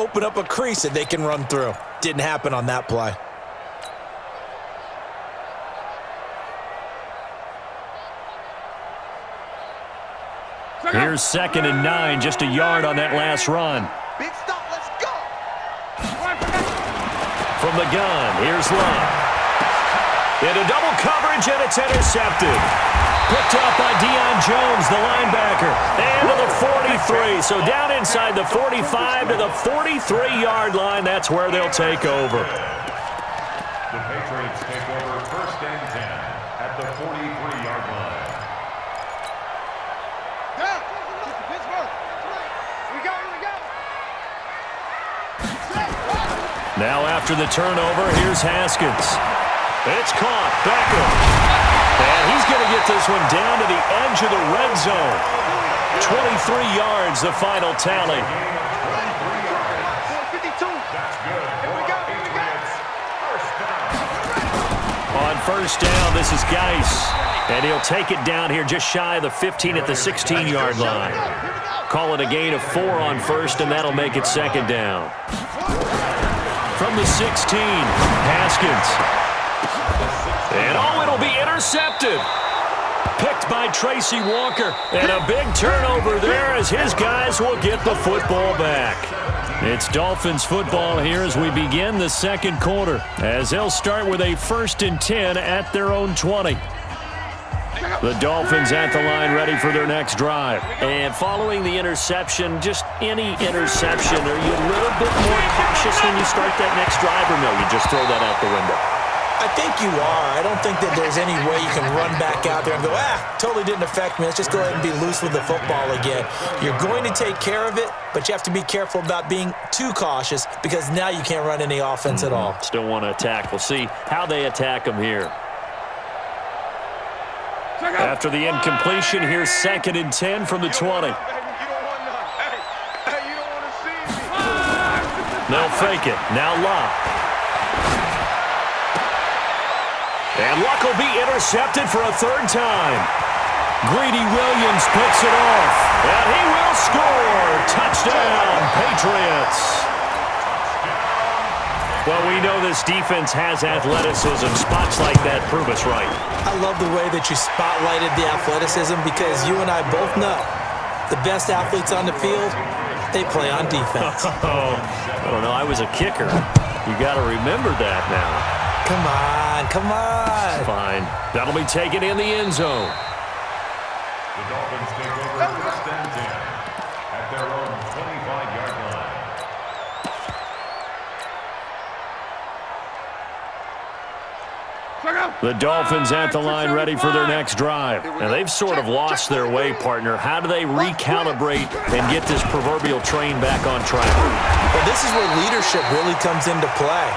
open up a crease that they can run through. Didn't happen on that play. Here's 2nd and 9, just a yard on that last run. Big stop, let's go. From the gun, here's Love. Into double coverage, and it's intercepted. Picked up by Deion Jones, the linebacker. And to the 43. So down inside the 45 to the 43-yard line. That's where they'll take over. The Patriots take over 1st and 10 at the 43-yard line. Now after the turnover, here's Haskins. It's caught. Beckham. And he's going to get this one down to the edge of the red zone. 23 yards, the final tally. On 1st down, this is Geis. And he'll take it down here just shy of the 15 at the 16-yard line. Call it a gain of 4 on 1st, and that'll make it 2nd down. From the 16, Haskins. And it'll be intercepted. Picked by Tracy Walker. And a big turnover there as his guys will get the football back. It's Dolphins football here as we begin the 2nd quarter, as they'll start with a 1st and 10 at their own 20. The Dolphins at the line ready for their next drive. And following the interception, just any interception, are you a little bit more cautious when you start that next drive, or no, you just throw that out the window? I think you are. I don't think that there's any way you can run back out there and go, totally didn't affect me. Let's just go ahead and be loose with the football again. You're going to take care of it, but you have to be careful about being too cautious because now you can't run any offense at all. Still want to attack. We'll see how they attack them here. After the incompletion, here's 2nd and 10 from the 20. They'll fake it. Now Luck. And Luck will be intercepted for a 3rd time. Greedy Williams picks it off. And he will score. Touchdown, Patriots. Well, we know this defense has athleticism. Spots like that prove us right. I love the way that you spotlighted the athleticism because you and I both know the best athletes on the field, they play on defense. I don't know. I was a kicker. You got to remember that now. Come on, come on. Fine. That'll be taken in the end zone. The Dolphins take over 1st and 10 at their own 25-yard line. The Dolphins at the line ready for their next drive. And they've sort of lost their way, partner. How do they recalibrate and get this proverbial train back on track? Well, this is where leadership really comes into play.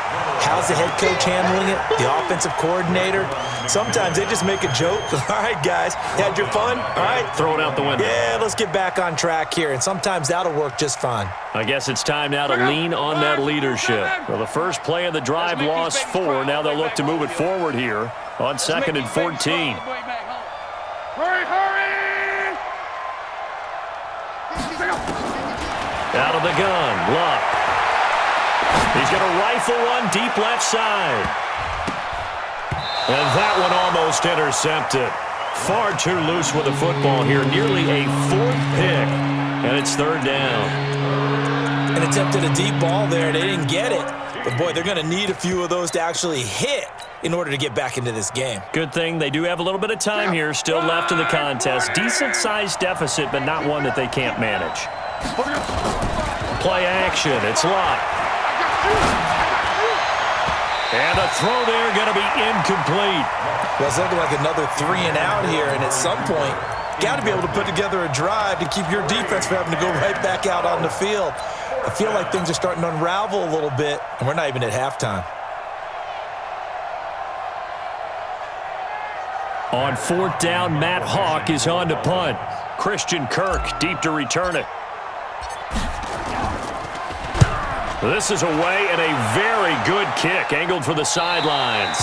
How's the head coach handling it? The offensive coordinator? Sometimes they just make a joke. All right, guys, had your fun? All right. Throw it out the window. Yeah, let's get back on track here. And sometimes that'll work just fine. I guess it's time now to lean on that leadership. Well, the first play of the drive lost 4. Now they'll look to move it forward here on 2nd and 14. Hurry! Out of the gun, Luck. He's going to rifle one deep left side. And that one almost intercepted. Far too loose with the football here. Nearly a 4th pick. And it's 3rd down. And attempted a deep ball there. They didn't get it. But, boy, they're going to need a few of those to actually hit in order to get back into this game. Good thing they do have a little bit of time here still left in the contest. Decent-sized deficit, but not one that they can't manage. Play action. It's Luck. And a throw there going to be incomplete. Well, it's looking like another 3 and out here, and at some point, got to be able to put together a drive to keep your defense from having to go right back out on the field. I feel like things are starting to unravel a little bit, and we're not even at halftime. On 4th down, Matt Hawk is on to punt. Christian Kirk deep to return it. This is away and a very good kick, angled for the sidelines.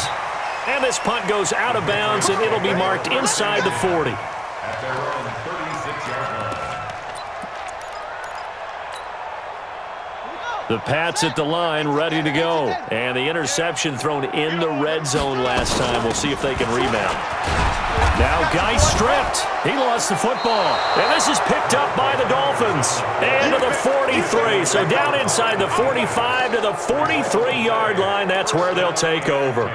And this punt goes out of bounds, and it'll be marked inside the 40. At their own 36-yard line. The Pats at the line, ready to go. And the interception thrown in the red zone last time. We'll see if they can rebound. Now Geis stripped. He lost the football. And this is picked up by the Dolphins. And to the 43. So down inside the 45 to the 43-yard line. That's where they'll take over.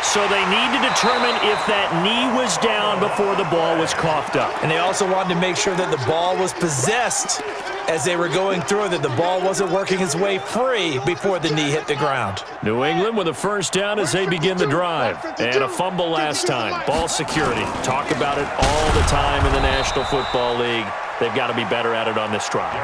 So they need to determine if that knee was down before the ball was coughed up. And they also wanted to make sure that the ball was possessed as they were going through, that the ball wasn't working its way free before the knee hit the ground. New England with a first down as they begin the drive. And a fumble last time. Ball security. Talk about it all the time in the National Football League. They've got to be better at it on this drive.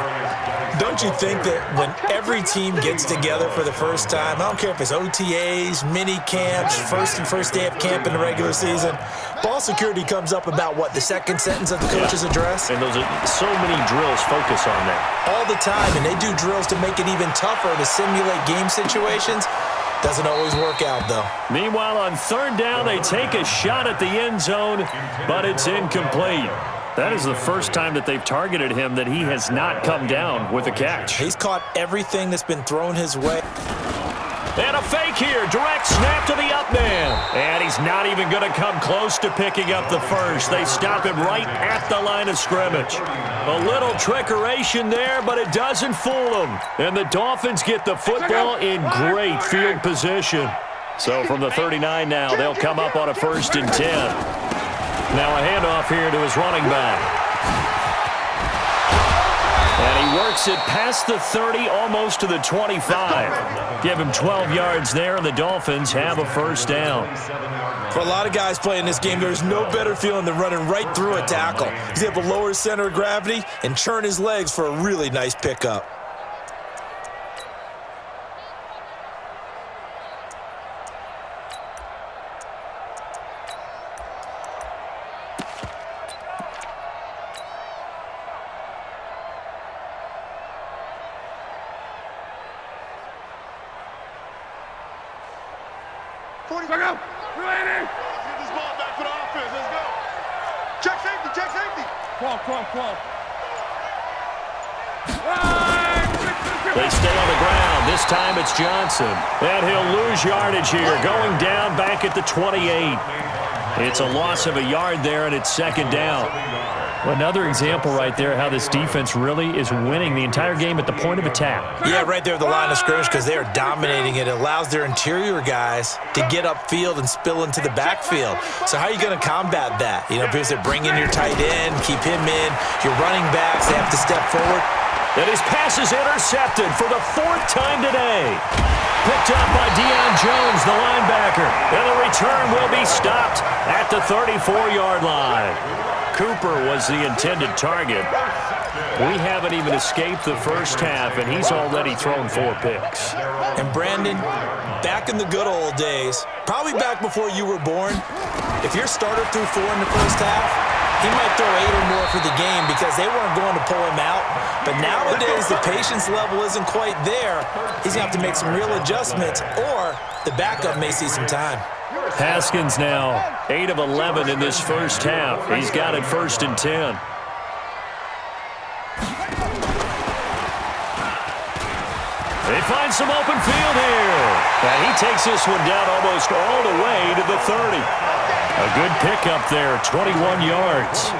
Don't you think that when every team gets together for the first time, I don't care if it's OTAs, mini camps, first day of camp in the regular season, ball security comes up about what, the second sentence of the coach's address? And those are so many drills focus on that. All the time, and they do drills to make it even tougher to simulate game situations. Doesn't always work out, though. Meanwhile, on third down, they take a shot at the end zone, but it's incomplete. That is the first time that they've targeted him that he has not come down with a catch. He's caught everything that's been thrown his way. And a fake here. Direct snap to the up man. And he's not even going to come close to picking up the first. They stop him right at the line of scrimmage. A little trickeration there, but it doesn't fool him. And the Dolphins get the football in great field position. So from the 39 now, they'll come up on a 1st and 10. Now a handoff here to his running back. And he works it past the 30, almost to the 25. Give him 12 yards there, and the Dolphins have a first down. For a lot of guys playing this game, there's no better feeling than running right through a tackle. He's able to lower his center of gravity and churn his legs for a really nice pickup. They stay on the ground. This time it's Johnson. And he'll lose yardage here, going down back at the 28. It's a loss of a yard there, and it's 2nd down. Another example right there how this defense really is winning the entire game at the point of attack. Yeah, right there at the line of scrimmage because they are dominating it. It allows their interior guys to get upfield and spill into the backfield. So how are you going to combat that? You know, because they bring in your tight end, keep him in. Your running backs, they have to step forward. And his pass is intercepted for the 4th time today. Picked up by Deion Jones, the linebacker. And the return will be stopped at the 34-yard line. Cooper was the intended target. We haven't even escaped the first half, and he's already thrown 4 picks. And Brandon, back in the good old days, probably back before you were born, if your starter threw 4 in the first half, he might throw 8 or more for the game because they weren't going to pull him out. But nowadays, the patience level isn't quite there. He's going to have to make some real adjustments, or the backup may see some time. Haskins now 8 of 11 in this first half. He's got it 1st and 10. They find some open field here. And he takes this one down almost all the way to the 30. A good pickup there, 21 yards.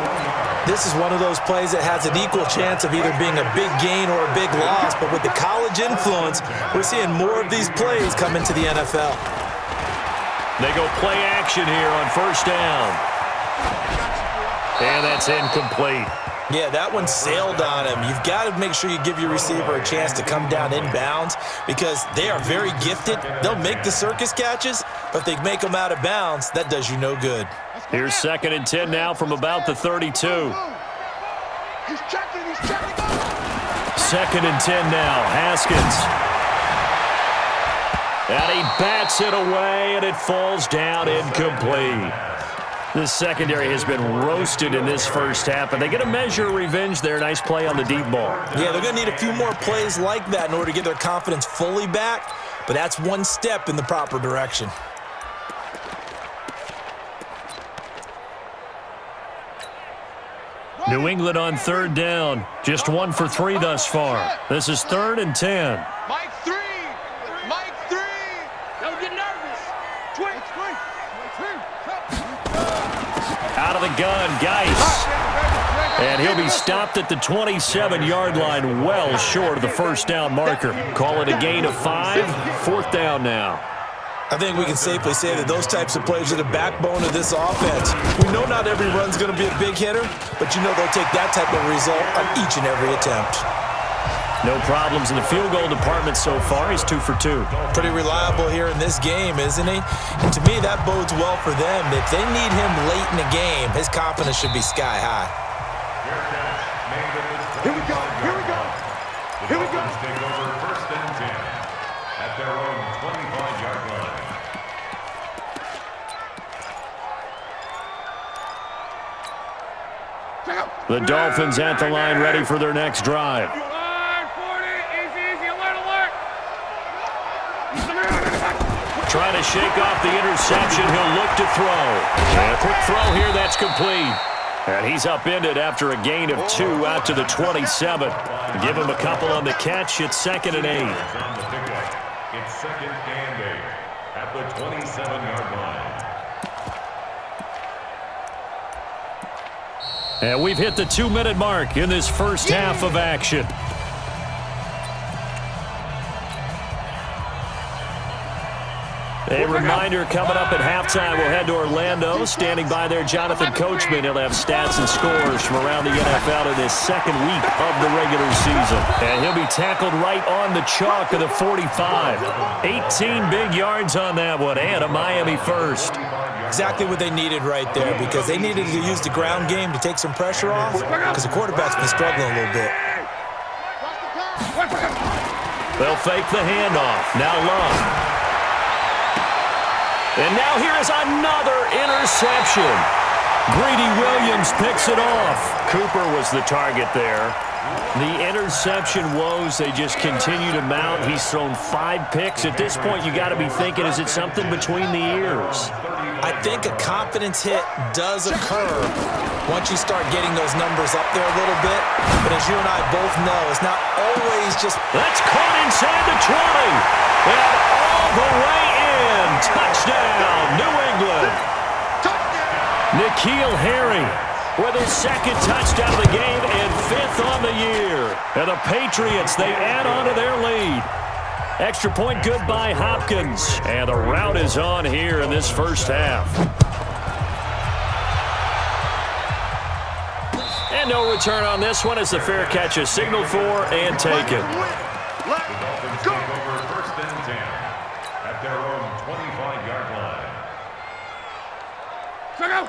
This is one of those plays that has an equal chance of either being a big gain or a big loss. But with the college influence, we're seeing more of these plays come into the NFL. They go play action here on 1st down. And that's incomplete. Yeah, that one sailed on him. You've got to make sure you give your receiver a chance to come down inbounds because they are very gifted. They'll make the circus catches, but if they make them out of bounds, that does you no good. Here's 2nd and 10 now from about the 32. He's checking. 2nd and 10 now. Haskins. And he bats it away, and it falls down incomplete. This secondary has been roasted in this first half, and they get a measure of revenge there. Nice play on the deep ball. Yeah, they're going to need a few more plays like that in order to get their confidence fully back, but that's one step in the proper direction. New England on third down. Just 1 for 3 thus far. This is 3rd and 10. Mike 3. Mike 3. Don't get nervous. Twitch. Out of the gun, Geis. And he'll be stopped at the 27-yard line, well short of the first down marker. Call it a gain of 5, 4th down now. I think we can safely say that those types of plays are the backbone of this offense. We know not every run's going to be a big hitter, but you know they'll take that type of result on each and every attempt. No problems in the field goal department so far. He's 2 for 2. Pretty reliable here in this game, isn't he? And to me, that bodes well for them. If they need him late in the game, his confidence should be sky high. Here we go. Here we go. Take over 1st and 10 at their own 25-yard line. The Dolphins at the line, ready for their next drive. Trying to shake off the interception. He'll look to throw. And a quick throw here, that's complete. And he's upended after a gain of 2 out to the 27. Give him a couple on the catch. It's 2nd and 8. On the pickup, it's 2nd and 8 at the 27-yard line. And we've hit the 2-minute mark in this first half of action. A reminder coming up at halftime. We'll head to Orlando. Standing by there, Jonathan Coachman. He'll have stats and scores from around the NFL in his 2nd week of the regular season. And he'll be tackled right on the chalk of the 45. 18 big yards on that one, and a Miami first. Exactly what they needed right there, because they needed to use the ground game to take some pressure off, because the quarterback's been struggling a little bit. They'll fake the handoff. Now Love. And now here is another interception. Greedy Williams picks it off. Cooper was the target there. The interception woes, they just continue to mount. He's thrown 5 picks. At this point, you got to be thinking, is it something between the ears? I think a confidence hit does occur once you start getting those numbers up there a little bit. But as you and I both know, it's not always just... That's caught inside the 20. And all the way in. Touchdown, New England. N'Keal Harry with his 2nd touchdown of the game and 5th on the year. And the Patriots, they add on to their lead. Extra point good by Hopkins. And the rout is on here in this first half. And no return on this one as the fair catch is signaled for and taken. The Dolphins take over 1st and 10 at their own 25-yard line.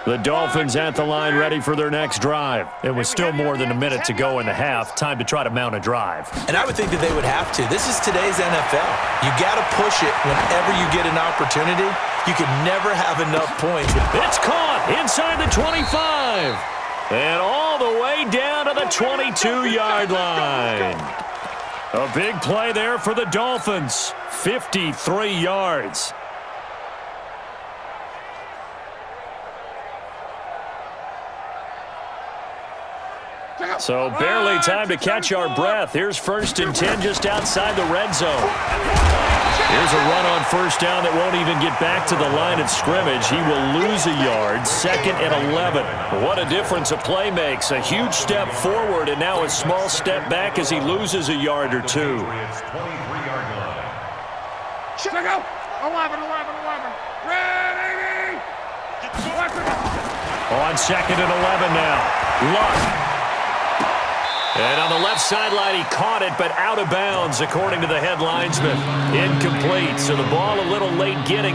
The Dolphins at the line ready for their next drive. It was still more than a minute to go in the half. Time to try to mount a drive. And I would think that they would have to. This is today's NFL. You got to push it whenever you get an opportunity. You can never have enough points. It's caught inside the 25. And all the way down to the 22-yard line. A big play there for the Dolphins. 53 yards. So barely time to catch our breath. Here's 1st and 10 just outside the red zone. Here's a run on 1st down that won't even get back to the line of scrimmage. He will lose a yard. 2nd and 11. What a difference a play makes. A huge step forward and now a small step back as he loses a yard or 2. It's 23-yard line. Check out. 11. Ready. On 2nd and 11 now. Luck. And on the left sideline, he caught it, but out of bounds, according to the head linesman. Incomplete, so the ball a little late getting.